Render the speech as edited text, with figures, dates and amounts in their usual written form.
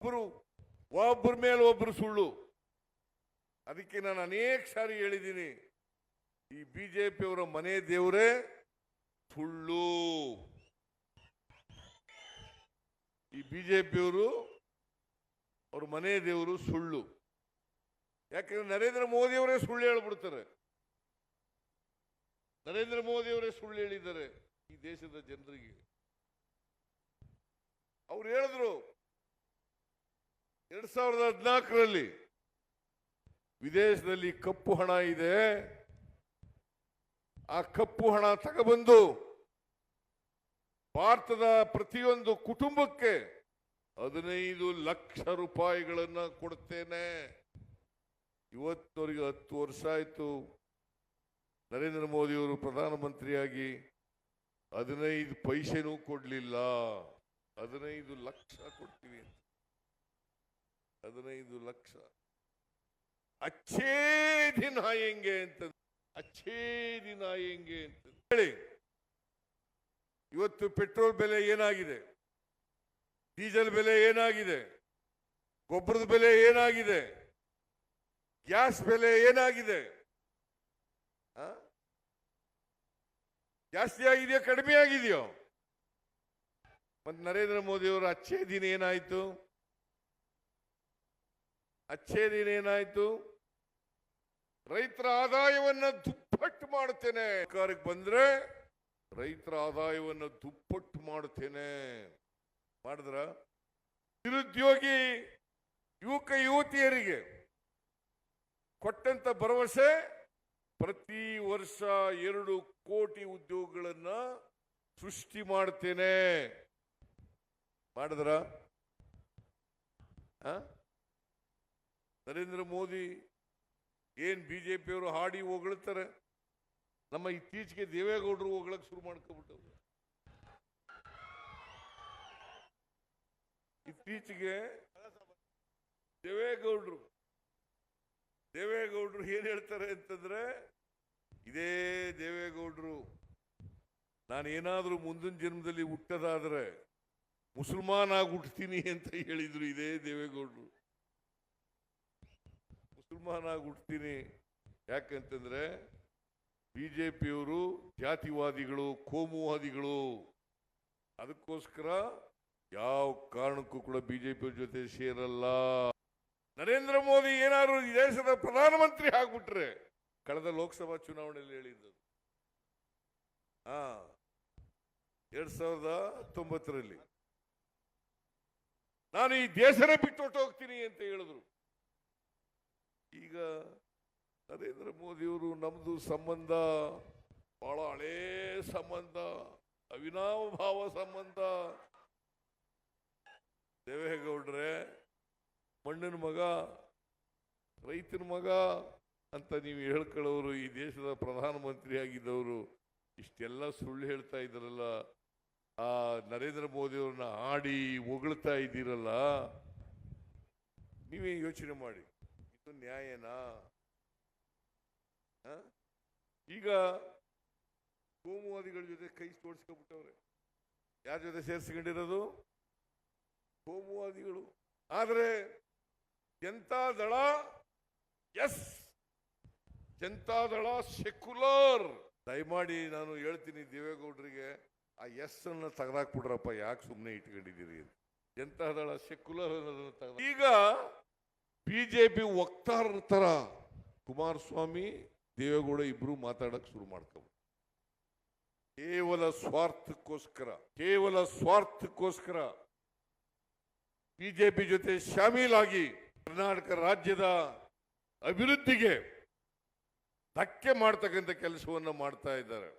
ಒಬ್ಬರ ಮೇಲೆ ಒಬ್ಬರು ಸುಳ್ಳು. ಅದಕ್ಕೆ ನಾನು ಅನೇಕ ಸಾರಿ ಹೇಳಿದ್ದೀನಿ, ಈ ಬಿಜೆಪಿಯವರ ಮನೆ ದೇವರೇ ಸುಳ್ಳು. ಈ ಬಿಜೆಪಿಯವರು ಅವ್ರ ಮನೆ ದೇವರು ಸುಳ್ಳು. ಯಾಕಂದ್ರೆ ನರೇಂದ್ರ ಮೋದಿಯವರೇ ಸುಳ್ಳು ಹೇಳ್ಬಿಡ್ತಾರೆ. ನರೇಂದ್ರ ಮೋದಿಯವರೇ ಸುಳ್ಳು ಹೇಳಿದ್ದಾರೆ ಈ ದೇಶದ ಜನರಿಗೆ. ಅವ್ರು ಹೇಳಿದ್ರು 2014ರಲ್ಲಿ ವಿದೇಶದಲ್ಲಿ ಕಪ್ಪು ಹಣ ಇದೆ, ಆ ಕಪ್ಪು ಹಣ ತಗೊಬಂದು ಭಾರತದ ಪ್ರತಿಯೊಂದು ಕುಟುಂಬಕ್ಕೆ 15 ಲಕ್ಷ ರೂಪಾಯಿಗಳನ್ನ ಕೊಡ್ತೇನೆ. ಇವತ್ತವರಿಗೆ 10 ವರ್ಷ ಆಯ್ತು ನರೇಂದ್ರ ಮೋದಿಯವರು ಪ್ರಧಾನಮಂತ್ರಿಯಾಗಿ, 15 ಪೈಸೆನೂ ಕೊಡ್ಲಿಲ್ಲ. 15 ಲಕ್ಷ ಕೊಡ್ತೀವಿ ಅಂತ. 15 ಲಕ್ಷ. ಅಚ್ಚೇ ದಿನ ಆಯಂಗೆ ಅಂತ, ಅಚ್ಚೇ ದಿನ ಆಯಂಗೆ ಅಂತ ಹೇಳಿ ಇವತ್ತು ಪೆಟ್ರೋಲ್ ಬೆಲೆ ಏನಾಗಿದೆ, ಡೀಸೆಲ್ ಬೆಲೆ ಏನಾಗಿದೆ, ಗೊಬ್ಬರದ ಬೆಲೆ ಏನಾಗಿದೆ, ಗ್ಯಾಸ್ ಬೆಲೆ ಏನಾಗಿದೆ, ಜಾಸ್ತಿ ಆಗಿದೆಯೋ ಕಡಿಮೆ ಆಗಿದೆಯೋ? ಮತ್ತೆ ನರೇಂದ್ರ ಮೋದಿ ಅವರು ಅಚ್ಚೇ ದಿನ ಏನಾಯ್ತು? ಅಚ್ಚೇ ದಿನ ಏನಾಯ್ತು? ರೈತರ ಆದಾಯವನ್ನ ದುಪ್ಪಟ್ಟು ಮಾಡುತ್ತೇನೆ, ಅಧಿಕಾರಕ್ಕೆ ಬಂದ್ರೆ ರೈತರ ಆದಾಯವನ್ನ ದುಪ್ಪಟ್ಟು ಮಾಡುತ್ತೇನೆ ಮಾಡಿದ್ರ? ನಿರುದ್ಯೋಗಿ ಯುವಕ ಯುವತಿಯರಿಗೆ ಕೊಟ್ಟಂತ ಭರವಸೆ ಪ್ರತಿ ವರ್ಷ 2 ಕೋಟಿ ಉದ್ಯೋಗಗಳನ್ನ ಸೃಷ್ಟಿ ಮಾಡ್ತೇನೆ ಮಾಡಿದ್ರ? ನರೇಂದ್ರ ಮೋದಿ ಏನ್ ಬಿಜೆಪಿಯವರು ಹಾಡಿ ಹೊಗಳ್ತಾರೆ, ನಮ್ಮ ಇತ್ತೀಚೆಗೆ ದೇವೇಗೌಡರು ಹೊಗಳಕ್ ಶುರು ಮಾಡ್ಕೊಬಿಟ್ಟರು. ಇತ್ತೀಚೆಗೆ ದೇವೇಗೌಡರು ಏನ್ ಹೇಳ್ತಾರೆ ಅಂತಂದ್ರೆ, ಇದೇ ದೇವೇಗೌಡರು ನಾನು ಏನಾದ್ರೂ ಮುಂದಿನ ಜನ್ಮದಲ್ಲಿ ಹುಟ್ಟದಾದ್ರೆ ಮುಸಲ್ಮಾನ್ ಆಗಿ ಹುಟ್ಟತೀನಿ ಅಂತ ಹೇಳಿದ್ರು. ಇದೇ ದೇವೇಗೌಡರು ಮುಸಲ್ಮಾನ್ ಆಗಿ ಹುಟ್ಟತೀನಿ. ಯಾಕಂತಂದ್ರೆ ಬಿಜೆಪಿಯವರು ಜಾತಿವಾದಿಗಳು, ಕೋಮುವಾದಿಗಳು. ಅದಕ್ಕೋಸ್ಕರ ಯಾವ ಕಾರಣಕ್ಕೂ ಕೂಡ ಬಿಜೆಪಿಯವ್ರ ಜೊತೆ ಸೇರಲ್ಲ. ನರೇಂದ್ರ ಮೋದಿ ಏನಾದ್ರು ಈ ದೇಶದ ಪ್ರಧಾನಮಂತ್ರಿ ಆಗ್ಬಿಟ್ರೆ, ಕಳೆದ ಲೋಕಸಭಾ ಚುನಾವಣೆಯಲ್ಲಿ ಹೇಳಿದ್ದು 2019ರಲ್ಲಿ ನಾನು ಈ ದೇಶನೇ ಬಿಟ್ಟು ಹೋಗ್ತೀನಿ ಅಂತ ಹೇಳಿದ್ರು. ಈಗ ನರೇಂದ್ರ ಮೋದಿಯವರು ನಮ್ದು ಸಂಬಂಧ ಬಹಳ ಹಳೇ ಸಂಬಂಧ, ಅವಿನಾಭಾವ ಸಂಬಂಧ. ದೇವೇಗೌಡ್ರೆ ಮಣ್ಣಿನ ಮಗ, ರೈತನ ಮಗ ಅಂತ ನೀವು ಹೇಳ್ಕೊಳ್ಳೋರು, ಈ ದೇಶದ ಪ್ರಧಾನಮಂತ್ರಿ ಆಗಿದ್ದವರು ಇಷ್ಟೆಲ್ಲ ಸುಳ್ಳು ಹೇಳ್ತಾ ಇದ್ರಲ್ಲ, ಆ ನರೇಂದ್ರ ಮೋದಿಯವ್ರನ್ನ ಆಡಿ ಹೊಗಳ್ತಾ ಇದ್ದೀರಲ್ಲ, ನೀವೇ ಯೋಚನೆ ಮಾಡಿ, ಇದು ನ್ಯಾಯನಾ? ಈಗ ಕೋಮುವಾದಿಗಳ ಜೊತೆ ಕೈ ತೋಡಿಸ್ಕೊಂಡ್ಬಿಟ್ಟವ್ರೆ. ಯಾರ ಜೊತೆ ಸೇರಿಸ್ಕೊಂಡಿರೋದು? ಕೋಮುವಾದಿಗಳು. ಆದ್ರೆ ಜನತಾದಳ, ಎಸ್ ಜನತಾದಳ ಸೆಕ್ಯುಲರ್. ದಯಮಾಡಿ ನಾನು ಹೇಳ್ತೀನಿ ದೇವೇಗೌಡರಿಗೆ, ಆ ಎಸ್ ಅನ್ನ ತೆಗೆದಾಕ್ಬಿಡ್ರಪ್ಪ, ಯಾಕೆ ಸುಮ್ಮನೆ ಇಟ್ಕೊಂಡಿದ್ದೀರಿ? ಜನತಾದಳ ಸೆಕ್ಯುಲರ್ ಅನ್ನೋದನ್ನ ತೆಗೆದ. ಈಗ ಬಿಜೆಪಿ ವಕ್ತಾರರ ತರ ಕುಮಾರಸ್ವಾಮಿ ದೇವೇಗೌಡ ಇಬ್ರು ಮಾತಾಡಕ್ ಶುರು ಮಾಡ್ಕೊಂಡು, ಕೇವಲ ಸ್ವಾರ್ಥಕ್ಕೋಸ್ಕರ ಬಿಜೆಪಿ ಜೊತೆ ಶಾಮೀಲಾಗಿ ಕರ್ನಾಟಕ ರಾಜ್ಯದ ಅಭಿವೃದ್ಧಿಗೆ ಧಕ್ಕೆ ಮಾಡ್ತಕ್ಕಂಥ ಕೆಲಸವನ್ನ ಮಾಡ್ತಾ ಇದ್ದಾರೆ.